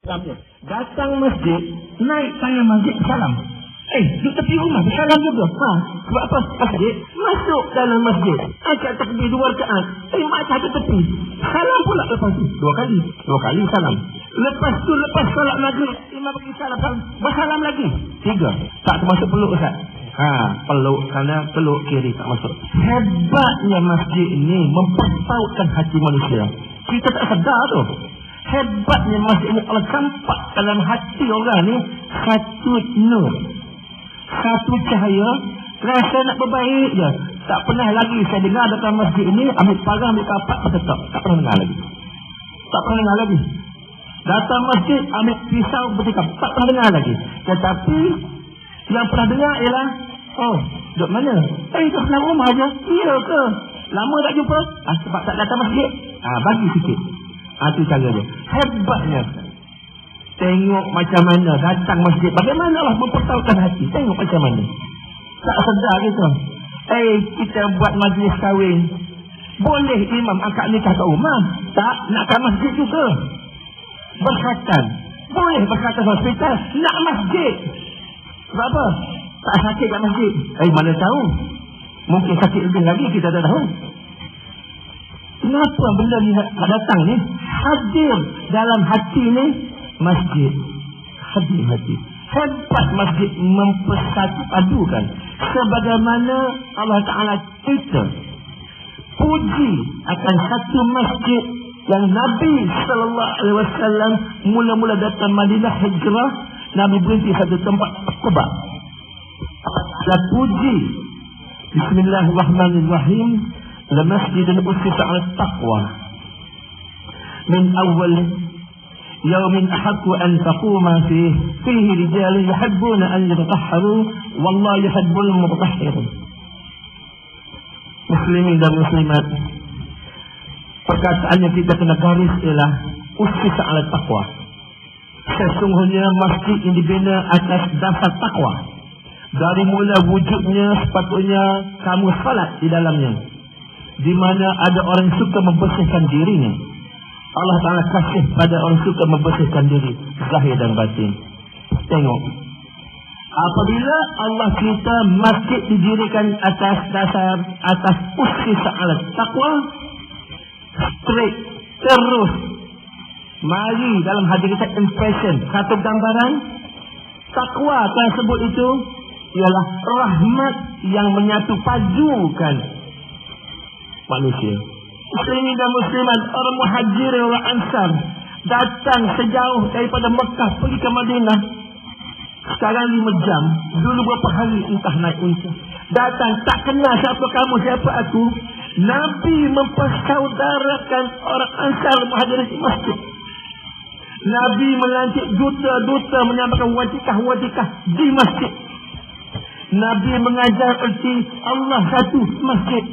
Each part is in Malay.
Salamnya. Datang masjid, naik tangga masjid, salam. Di tepi rumah, bersalam juga. Sebab apa? Masjid, masuk dalam masjid. Angkat takbir 2 rakaat. Mak satu tepi. Salam pula lepas tu. 2 kali. 2 kali salam. Lepas tu, lepas salat maghrib, imam bagi salam. Bersalam lagi. 3. Tak termasuk peluk, Ustaz. Peluk kanan, peluk kiri, tak masuk. Hebatnya masjid ini mempersautkan hati manusia. Kita tak sedar tu. Hebatnya masjid ini, Allah campak dalam hati orang ni satu nur, satu cahaya. Rasa nak berbaik je. Tak pernah lagi saya dengar datang masjid ini ambil parang, ambil kapak, tetap tak pernah dengar lagi. Tak pernah dengar lagi. Datang masjid ambil pisau, bertikam, tak pernah dengar lagi. Tetapi yang pernah dengar ialah, duduk mana? Kat dalam rumah je. Iya ke? Lama tak jumpa? Sebab tak datang masjid. Bagi sikit. Itu cara dia. Hebatnya. Tengok macam mana datang masjid. Bagaimana Allah mempertahukan hati. Tengok macam mana. Tak sedar kita. Kita buat majlis kahwin. Boleh imam angkat nikah kat rumah. Tak, nak kat masjid juga. Berkhatan. Boleh berkhatan hospital. Nak masjid. Sebab apa? Tak sakit kat masjid. Mana tahu. Mungkin sakit lebih lagi, kita tak tahu. Kenapa benda ni datang ni? Hadir dalam hati ni masjid. Hadir hati. Hebat masjid mempersatukan. Sebagaimana Allah Ta'ala cerita, puji akan satu masjid yang Nabi SAW mula-mula datang Madinah hijrah. Nabi berhenti satu tempat Quba. Allah Ta'ala puji, Bismillahirrahmanirrahim, lamasjidun ussisa 'ala taqwa min awwal yawmin ahaqqu an taquma fihi rijalun yuhibbuna an yatatahharu wallahu yuhibbul mutatahhirin. Muslimin dan muslimat, perkataan yang kita kena garis ialah ussisa 'ala taqwa. Sesungguhnya masjid yang dibina atas dasar takwa. Dari mula wujudnya sepatutnya kamu salat di dalamnya, di mana ada orang yang suka membersihkan dirinya. Allah Ta'ala kasih pada orang suka membersihkan diri, zahir dan batin. Tengok, apabila Allah cerita masjid didirikan atas dasar, atas ussisa 'ala taqwa, straight, terus mari dalam hati kita impression, satu gambaran takwa tersebut itu ialah rahmat yang menyatu padukan manusia. Muslimin dan muslimat, orang muhajir, orang ansar datang sejauh daripada Mekah pergi ke Madinah. Sekarang 5 jam, dulu berapa hari entah naik unta. Datang, tak kenal siapa kamu, siapa aku. Nabi mempersaudarakan orang ansar muhajirin di masjid. Nabi melantik duta-duta menyampaikan watikah-watikah di masjid. Nabi mengajar erti Allah satu, masjid.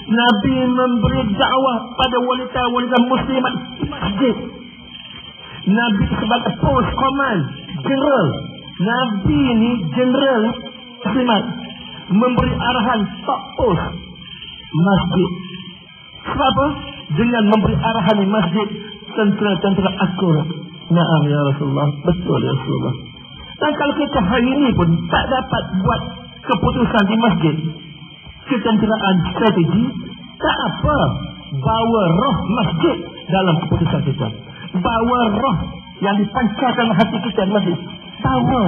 Nabi memberi dakwah pada wanita-wanita muslimat di masjid. Nabi sebagai post command, general. Nabi ni general muslimat, memberi arahan top post masjid. Sebab apa? Dengan memberi arahan di masjid, tentera-tentera akurat. Naam ya Rasulullah, betul ya Rasulullah. Dan kalau kita hari ini pun tak dapat buat keputusan di masjid, ketenteraan strategi, tak apa, bawa roh masjid dalam keputusan kita. Bawa roh yang dipancarkan hati kita di masjid. Bawa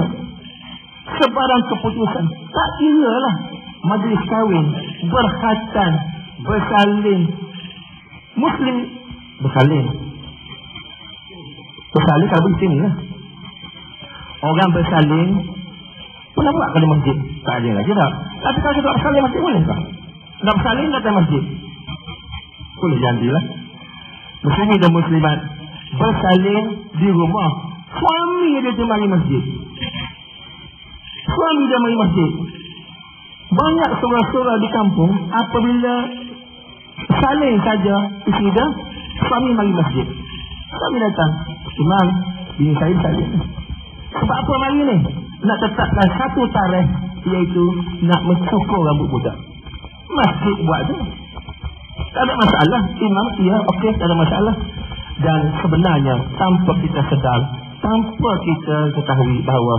sebarang keputusan. Tak kira lah majlis kahwin, berkhatan, bersalin. Muslim bersalin. Bersalin kalau di sini lah. Orang bersalin pernah buat ke masjid? Tak ada lagi tak. Tapi kalau kita bersalin masjid boleh tak? Nak bersalin datang masjid boleh, janjilah. Muslimin dan muslimat, bersalin di rumah. Suami dia mari masjid. Suami dia mari masjid. Banyak saudara-saudara di kampung apabila salin saja isteri dia, suami mari masjid. Suami datang, imam, bini saya salin. Sebab apa mari ni? Nak tetapkan satu tarikh, iaitu nak mencukur rambut budak. Masjid buat tu, tak ada masalah. Imam, ya, okey, tak ada masalah. Dan sebenarnya tanpa kita sedar, tanpa kita ketahui bahawa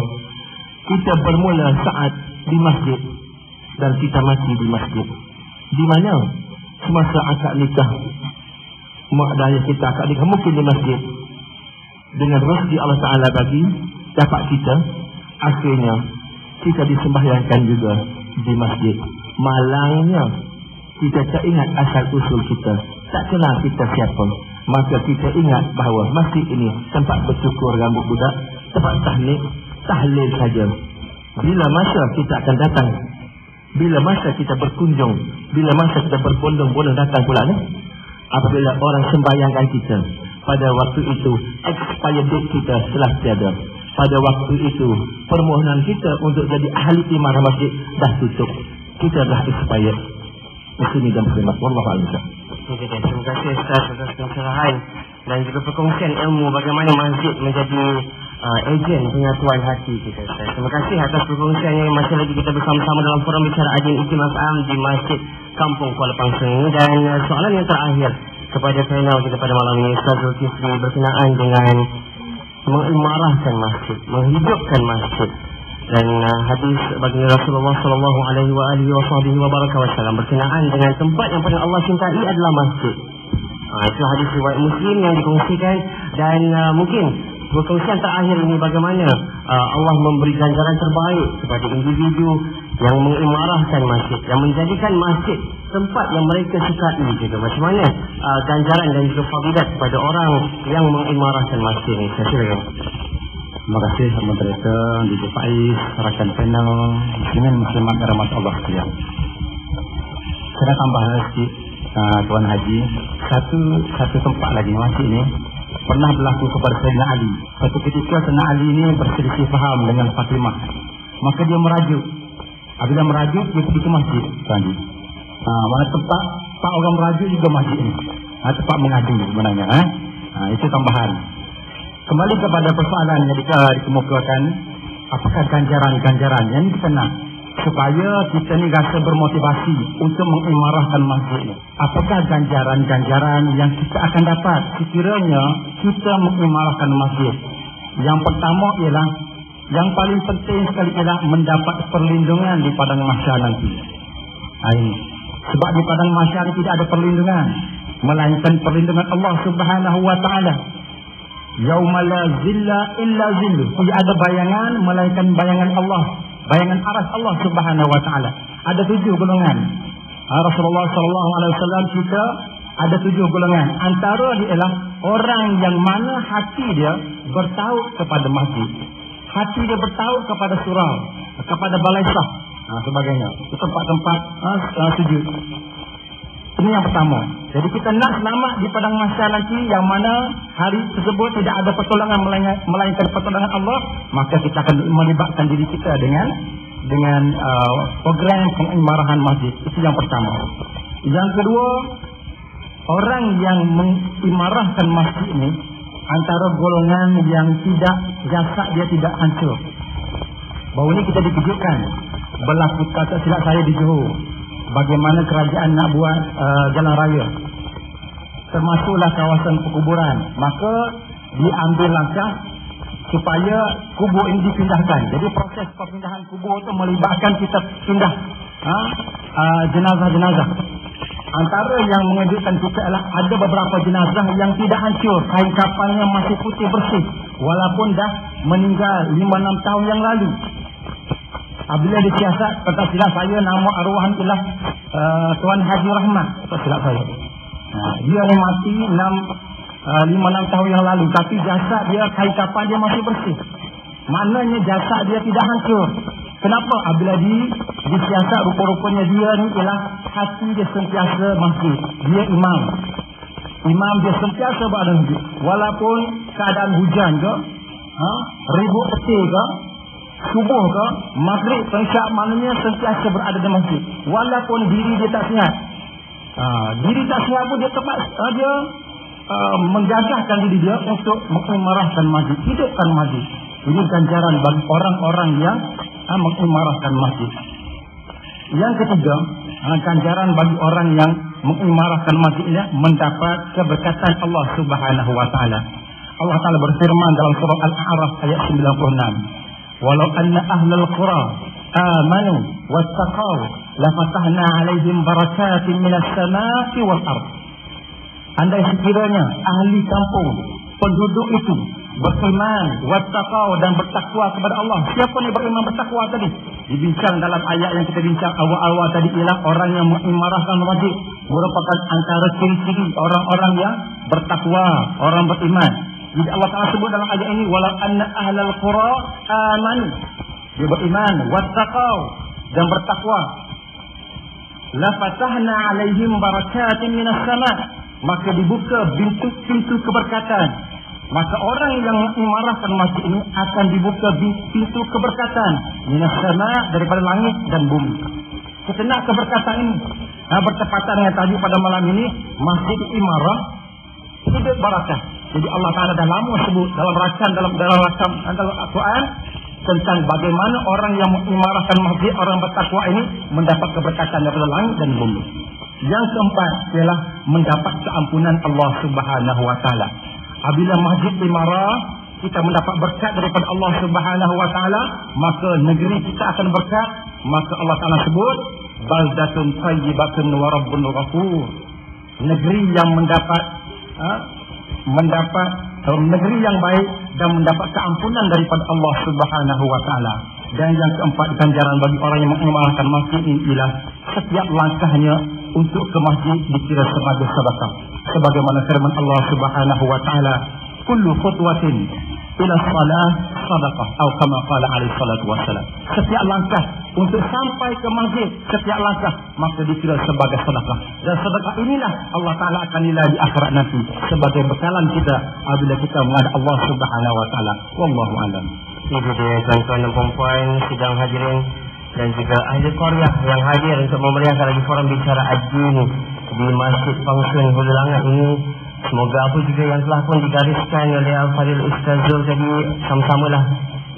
kita bermula saat di masjid dan kita mati di masjid. Di mana? Semasa akad nikah, mak dan ayah kita akad nikah mungkin di masjid. Dengan rezeki Allah Ta'ala bagi dapat kita, akhirnya kita disembahyangkan juga di masjid. Malangnya kita tak ingat asal usul kita, tak kenal kita siapa. Maka kita ingat bahawa masjid ini tempat bercukur rambut budak, tempat tahnik, tahlil saja. Bila masa kita akan datang, bila masa kita berkunjung, bila masa kita berbondong-bondong datang pula ni, apabila orang sembahyangkan kita, pada waktu itu expired date kita telah tiada. Pada waktu itu permohonan kita untuk jadi ahli imarah masjid dah tutup. Kita dah expired. Ini dan berkhidmat. Wallahu a'lam. Terima kasih Ustaz atas pencerahan dan juga perkongsian ilmu bagaimana masjid menjadi ejen penyatuan hati kita, Ustaz. Terima kasih atas perkongsiannya. Masih lagi kita bersama-sama dalam forum bicara Adin Iklim FM di Masjid Kampung Kuala Pangseng ini. Dan soalan yang terakhir kepada panel kita pada malam ini, Ustaz Zulkifli, berkenaan dengan mengimarahkan masjid, menghidupkan masjid. Dan hadis baginda Rasulullah sallallahu alaihi wa wasallam berkenaan dengan tempat yang paling Allah cintai adalah masjid. Itu hadis riwayat Muslim yang dikongsikan. Dan mungkin perkongsian terakhir ini bagaimana Allah memberi ganjaran terbaik kepada individu yang mengimarahkan masjid, yang menjadikan masjid tempat yang mereka sukai juga. Macam mana ganjaran dan juga fadilat kepada orang yang mengimarahkan masjid ini. Saya silakan. Terima kasih moderator, DJ Faiz, rakan panel, muslimin muslimat rahmat Allah sekalian. Saya tambah sikit Tuan Haji, satu tempat lagi masjid ini pernah berlaku kepada Sayyidina Ali. Satu ketika Sayyidina Ali ini berselisih faham dengan Fatimah. Maka dia merajuk. Apabila merajuk, dia pergi ke masjid. Mana tempat orang merajuk juga masjid ini. Tempat mengadu sebenarnya. Itu tambahan. Kembali kepada persoalan yang dikemukakan, apakah ganjaran-ganjaran yang kita nak supaya kita ni rasa bermotivasi untuk mengimarahkan masjid ini? Apakah ganjaran-ganjaran yang kita akan dapat sekiranya kita mengimarahkan masjid? Yang pertama ialah, yang paling penting sekali ialah mendapat perlindungan di padang mahsyar nanti. Sebab di padang mahsyar tidak ada perlindungan melainkan perlindungan Allah Subhanahu wa taala. Yauma la zilla illa zillu. Tidak ada bayangan melainkan bayangan Allah, bayangan aras Allah Subhanahu wa taala. Ada 7 golongan. Rasulullah sallallahu alaihi wasallam kita ada 7 golongan. Antara dia ialah orang yang mana hati dia bertaut kepada masjid. Hati dia bertaut kepada surau, kepada balai sah, sebagainya. Itu tempat-tempat sujud. Ini yang pertama. Jadi kita nak selamat di padang mahsyar nanti, yang mana hari tersebut tidak ada pertolongan melainkan pertolongan Allah, maka kita akan melibatkan diri kita dengan program pengimarahan masjid. Itu yang pertama. Yang kedua, orang yang mengimarahkan masjid ini antara golongan yang tidak, jasad dia tidak hancur. Baru ini kita dikejutkan, berlaku kata silap saya di Johor, bagaimana kerajaan nak buat jalan raya, termasuklah kawasan perkuburan. Maka diambil langkah supaya kubur ini dipindahkan. Jadi proses perpindahan kubur itu melibatkan kita pindah jenazah-jenazah. Antara yang mengejutkan kita adalah ada beberapa jenazah yang tidak hancur, kain kafannya masih putih bersih, walaupun dah meninggal 5-6 tahun yang lalu. Apabila disiasat, kata silap saya nama arwah ialah Tuan Haji Rahmat, kata silap saya. Dia ni mati 5-6 tahun yang lalu, tapi jasad dia, kain kafan dia masih bersih. Maknanya jasad dia tidak hancur. Kenapa? Apabila disiasat, rupa-rupanya dia ni ialah hati dia sentiasa masjid. Dia imam. Imam dia sentiasa berada masjid. Walaupun keadaan hujan ke, ribut petir ke, subuh ke, maghrib ke, isyak, maknanya sentiasa berada di masjid. Walaupun diri dia tak sihat. Diri tak sihat pun dia tempat dia menggagahkan diri dia untuk mengimarahkan masjid, hidupkan masjid. Ini ganjaran bagi orang-orang yang mengimarahkan masjid. Yang ketiga, ganjaran bagi orang yang mengimarahkan masjid ini mendapat keberkatan Allah Subhanahu wa taala. Allah Ta'ala berfirman dalam surah Al-A'raf ayat 96. Walau anna ahlal qura amanu wattaqaw lafatahna alaihim barakatin minas samai wal ard. Andai sekiranya ahli kampung, penduduk itu beriman, wattaqaw dan bertakwa kepada Allah. Siapa yang beriman bertakwa tadi? Dibincang dalam ayat yang kita bincang awal-awal tadi ialah orang yang mengimarahkan wajib merupakan antara ciri-ciri orang-orang yang bertakwa, orang beriman. Jadi Allah Ta'ala sebut dalam ayat ini walau anna ahlal qura amanu, dia beriman, wattaqaw dan bertakwa, la fatahna alaihim barakatin minas sama, maka dibuka pintu keberkatan. Maka orang yang mengimarahkan masjid ini akan dibuka pintu keberkatan minas sama, daripada langit dan bumi. Kita nak keberkatan ini. Bertepatan dengan tadi pada malam ini masjid imarah hidup barakah. Jadi Allah Ta'ala dah lama sebut dalam Al-Quran tentang bagaimana orang yang mengimarahkan masjid, orang bertakwa ini mendapat keberkatan daripada langit dan bumi. Yang keempat ialah mendapat keampunan Allah Subhanahu Wa Ta'ala. Apabila masjid imarah, kita mendapat berkat daripada Allah Subhanahu Wa Ta'ala, maka negeri kita akan berkat. Maka Allah Ta'ala sebut baldatun tayyibatun wa rabbun ghafur. Negeri yang mendapat negeri yang baik dan mendapat keampunan daripada Allah Subhanahu Wa Ta'ala. Dan yang keempat, ganjaran bagi orang yang mengimarahkan masjid ini ialah setiap langkahnya untuk ke masjid dikira sebagai sedekah. Sebagaimana firman Allah Subhanahu Wa Ta'ala, kullu khutwatin ila salah sadaqah, atau kama qala alaihi salatu wassalam. Setiap langkah untuk sampai ke masjid, setiap langkah maka dikira sebagai sedekah. Dan sedekah inilah Allah Ta'ala akan nilai di akhirat nanti sebagai bekalan kita apabila kita menghadap Allah Subhanahu Wa Ta'ala. Wallahu a'lam. Itu dia tuan-tuan dan puan-puan, sidang hadirin dan juga ahli qaryah yang hadir untuk memeriahkan lagi forum bicara haji ini di Masjid Fangsun Hulu Langat ini. Semoga apa juga yang telah pun digariskan oleh Al-Fadhil Ustaz Zul tadi, sama-samalah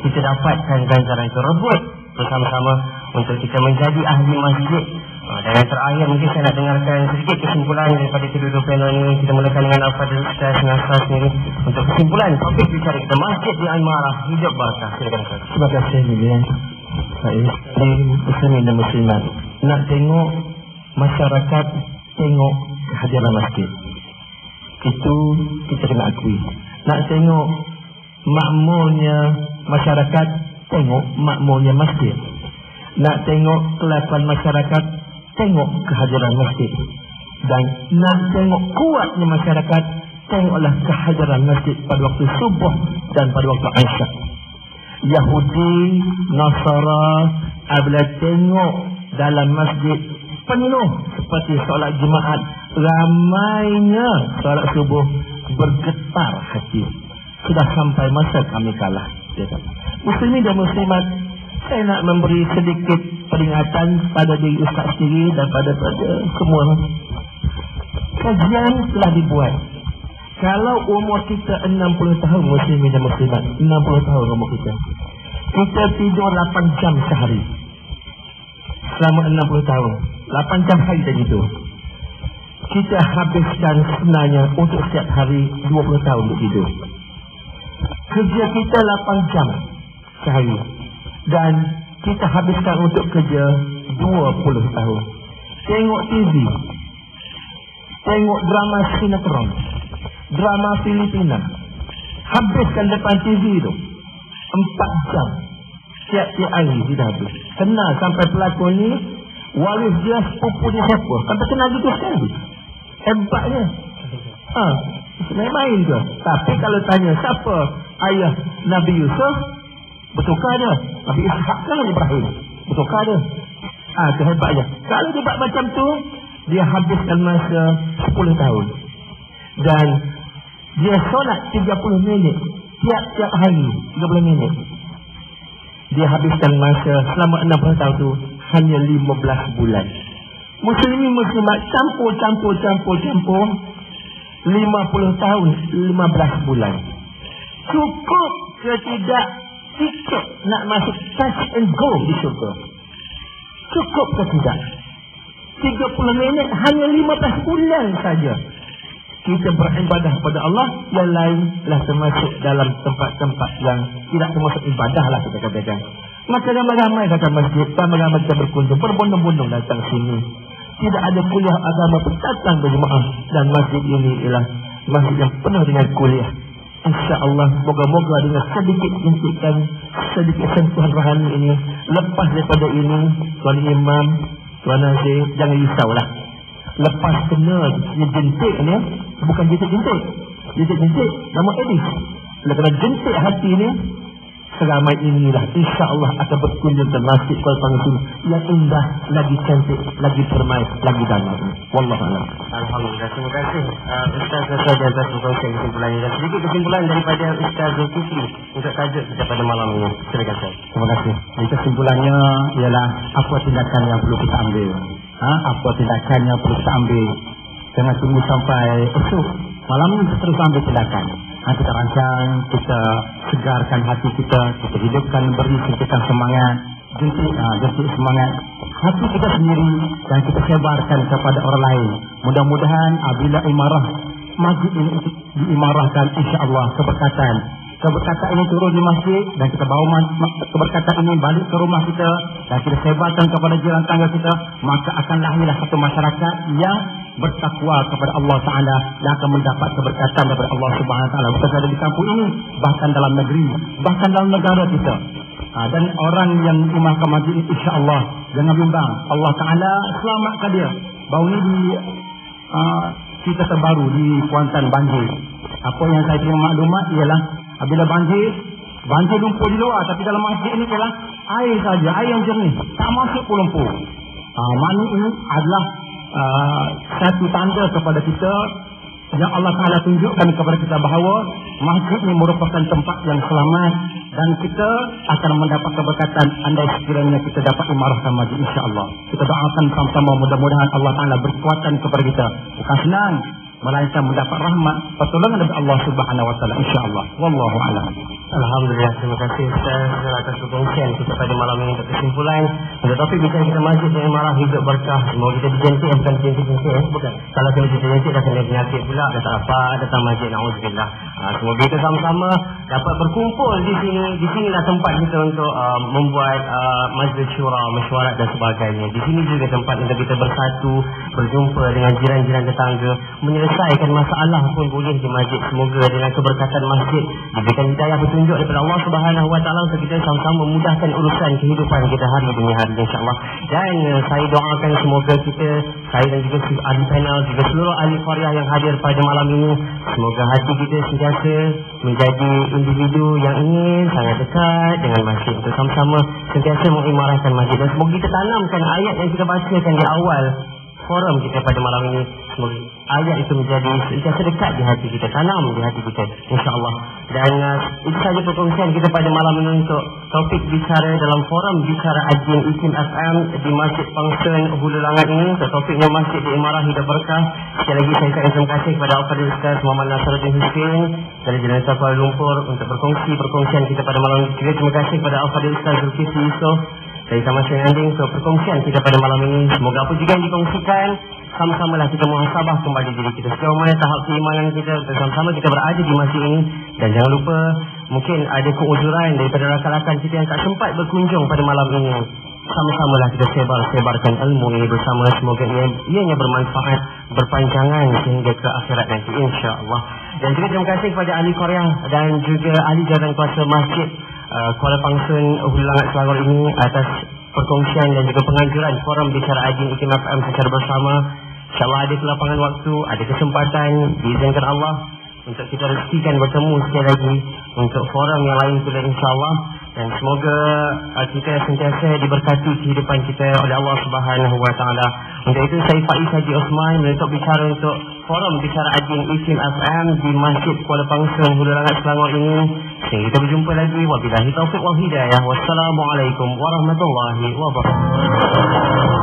kita dapatkan ganjaran itu, rebut bersama-sama untuk kita menjadi ahli masjid. Dan yang terakhir mungkin saya nak dengarkan sedikit kesimpulan daripada kedua-dua panel ini. Kita mulakan dengan Al-Fadhil Ustaz Nasar sendiri untuk kesimpulan topik bicara kita, masjid di Imarah hidup barakah. Silakan Ustaz. Terima kasih Lilian. Baik, muslimin dan muslimat, nak tengok masyarakat tengok kehadiran masjid, itu kita kena akui. Nak tengok makmurnya masyarakat, tengok makmurnya masjid. Nak tengok kelakuan masyarakat, tengok kehadiran masjid. Dan nak tengok kuatnya masyarakat, tengoklah kehadiran masjid pada waktu subuh dan pada waktu Aisyah. Yahudi, Nasara, apabila tengok dalam masjid penuh seperti solat Jumaat, ramainya solat subuh, bergetar hati. Sudah sampai masa kami kalah. Muslimin dan muslimat, saya nak memberi sedikit peringatan pada diri Ustaz sendiri dan pada semua. Kajian telah dibuat. Kalau umur kita 60 tahun, muslimin dan muslimat, 60 tahun umur kita, kita tidur 8 jam sehari. Selama 60 tahun 8 jam hari kita tidur. Kita habiskan sebenarnya untuk setiap hari 20 tahun untuk tidur. Kerja kita 8 jam sehari, dan kita habiskan untuk kerja 20 tahun. Tengok TV, tengok drama sinetron, drama Filipina, habiskan depan TV itu 4 jam tiap-tiap hari kita habis. Kenal sampai pelakon ni waris dia, sepupu dia siapa, sampai kenal gitu sekali. Hebatnya. Main ke? Tapi kalau tanya siapa ayah Nabi Yusuf, betulkah dia? Nabi Ishaq kan Ibrahim, betulkah dia? Itu hebatnya. Kalau dia buat macam tu, dia habiskan masa 10 tahun. Dan dia solat 30 minit tiap-tiap hari, 30 minit. Dia habiskan masa selama 60 tahun tu hanya 15 bulan. Muslimin muslimat campur 50 tahun 15 bulan. Cukup ke tidak tiket nak masuk touch and go di syurga? Cukup ke tidak? 30 minit hanya 15 bulan saja. kita beribadah kepada Allah, yang lainlah termasuk dalam tempat-tempat yang tidak termasuk ibadah lah kita katakan. Maka ramai-ramai datang masjid, ramai-ramai kita berkunjung, berbondong-bondong datang sini. Tidak ada kuliah agama pun datang berjemaah, dan masjid ini ialah masjid yang penuh dengan kuliah. InsyaAllah moga-moga dengan sedikit intikan, sedikit sentuhan rohani ini, lepas daripada ini, Tuan Imam, Tuan Nazir, jangan risaulah. Lepas kena jentik ni, bukan jentik-jentik, jentik-jentik nama Edis. Bila kena jentik hati ni, seramai inilah insya-Allah akan berkunjung ke masjid Kuala Pangsun yang indah, lagi cantik, lagi permai, lagi damai. Wallahu a'lam. Alhamdulillah, terima kasih Ustaz Zafar di atas berkongsian kesimpulannya. Dan sedikit kesimpulan daripada Ustaz Zulkifli untuk tajuk kita pada malam ini. Silakan Ustaz. Terima kasih. Jadi kesimpulannya ialah apa tindakan yang perlu kita ambil. Apa tindakan yang perlu kita ambil. Jangan tunggu sampai esok. Malam ini kita terus ambil tindakan. Kita rancang, kita segarkan hati kita, kita hidupkan, beri suntikan semangat, jentik semangat hati kita sendiri dan kita sebarkan kepada orang lain. Mudah-mudahan apabila imarah masjid ini diimarahkan, insya-Allah keberkatan ini turun di masjid dan kita bawa keberkatan ini balik ke rumah kita dan kita sebarkan kepada jiran tangga kita, maka akan lahirlah satu masyarakat yang bertakwa kepada Allah Ta'ala yang akan mendapat keberkatan daripada Allah Subhanahu Wa Ta'ala, bukan sahaja di kampung ini, bahkan dalam negeri, bahkan dalam negara kita. Dan orang yang imamkan masjid ini, insya-Allah jangan bimbang, Allah Ta'ala selamatkan dia. Baru ni di cerita terbaru di Kuantan banjir. Apa yang saya terima maklumat ialah apabila banjir lumpur di luar, tapi dalam masjid ini ialah air saja, air yang jernih, tak masuk pun lumpur. Maknanya ini adalah satu tanda kepada kita yang Allah Ta'ala tunjukkan kepada kita bahawa masjid ini merupakan tempat yang selamat dan kita akan mendapat keberkatan andai sekiranya kita dapat imarahkan masjid, insya-Allah. Kita doakan sama-sama mudah-mudahan Allah Ta'ala berkuatan kepada kita. Bukan senang, melainkan mendapat rahmat pertolongan dari Allah Subhanahu Wa Ta'ala, insya-Allah. Wallahu a'lam. Alhamdulillah, terima kasih Ustaz atas perkongsian kita pada malam ini. Untuk kesimpulan, untuk topik bincang kita masjid yang imarah hidup berkah. Mau kita dijentik, bukan jentik-jentik, bukan. Kalau kita jentik dah kena penyakit pula, dah tak apa, datang masjid, na'udzubillah. Semoga kita sama-sama dapat berkumpul di sini. Di sinilah tempat kita untuk membuat majlis syura, mesyuarat dan sebagainya. Di sini juga tempat untuk kita bersatu, berjumpa dengan jiran-jiran tetangga, menyelesaikan masalah pun boleh di masjid. Semoga dengan keberkatan masjid diberikan hidayah petunjuk daripada Allah Subhanahu Wa Ta'ala untuk kita sama-sama memudahkan urusan kehidupan kita hari demi hari, insya-Allah. Dan saya doakan semoga saya dan juga ahli panel, juga seluruh ahli qaryah yang hadir pada malam ini, semoga hati kita sentiasa menjadi individu yang ingin sangat dekat dengan masjid untuk sama-sama sentiasa mengimarahkan masjid. Dan semoga kita tanamkan ayat yang kita bacakan di awal forum kita pada malam ini, semoga ayat itu menjadi sentiasa dekat di hati kita, tanam di hati kita, insya-Allah. Dan itu saja perkongsian kita pada malam ini untuk topik bicara dalam forum bicara Ajin IKIM FM di Masjid Pangsun Hulu Langat ini. Untuk topiknya Masjid di Imarah Hidup Berkah. Sekali lagi saya ucapkan terima kasih kepada Al-Fadhil Ustaz Muhammad Nasaruddin Hussein dari Jalan Kuala Lumpur untuk perkongsian kita pada malam ini. Juga terima kasih kepada Al-Fadhil Ustaz Zulkifli Yusof dari Tamasya Nanding untuk perkongsian kita pada malam ini. Semoga apa juga yang dikongsikan, sama-samalah kita muhasabah kembali diri kita, sejauh mana tahap keimanan kita, bersama-sama kita berada di masjid ini. Dan jangan lupa, mungkin ada keuzuran daripada rakan-rakan kita yang tak sempat berkunjung pada malam ini. Sama-samalah kita sebarkan ilmu ini bersama. Semoga ianya bermanfaat, berpanjangan sehingga ke akhirat nanti, insya-Allah. Dan juga terima kasih kepada ahli qaryah dan juga ahli jawatan kuasa masjid Kuala Pangsun Hulu Langat Selangor ini atas perkongsian dan juga penganjuran forum bicara Ajin IKIM FM secara bersama. InsyaAllah ada kelapangan waktu, ada kesempatan, diizinkan Allah untuk kita rezekikan bertemu sekali lagi untuk forum yang lain pula, insyaAllah. Dan semoga kita sentiasa diberkati kehidupan kita oleh Allah Subhanahu Wa Ta'ala. Untuk itu saya Faiz Haji Osman menutup bicara untuk forum bicara Ajin IKIM FM di Masjid Kuala Pangsun Hulu Langat Selangor ini. Sehingga kita berjumpa lagi. Wabillahi taufiq wal hidayah. Wassalamualaikum warahmatullahi wabarakatuh.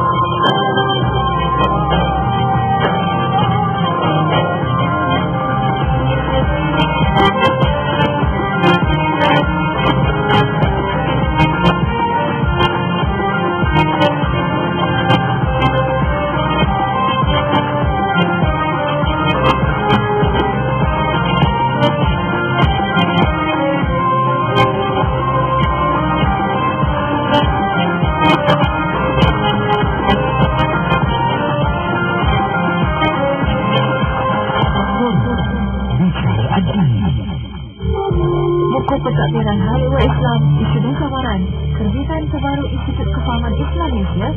Buku Pentadbiran Hari Raya Islam Isu dan Cabaran, terbitan terbaru Institut Kefahaman Islam Malaysia,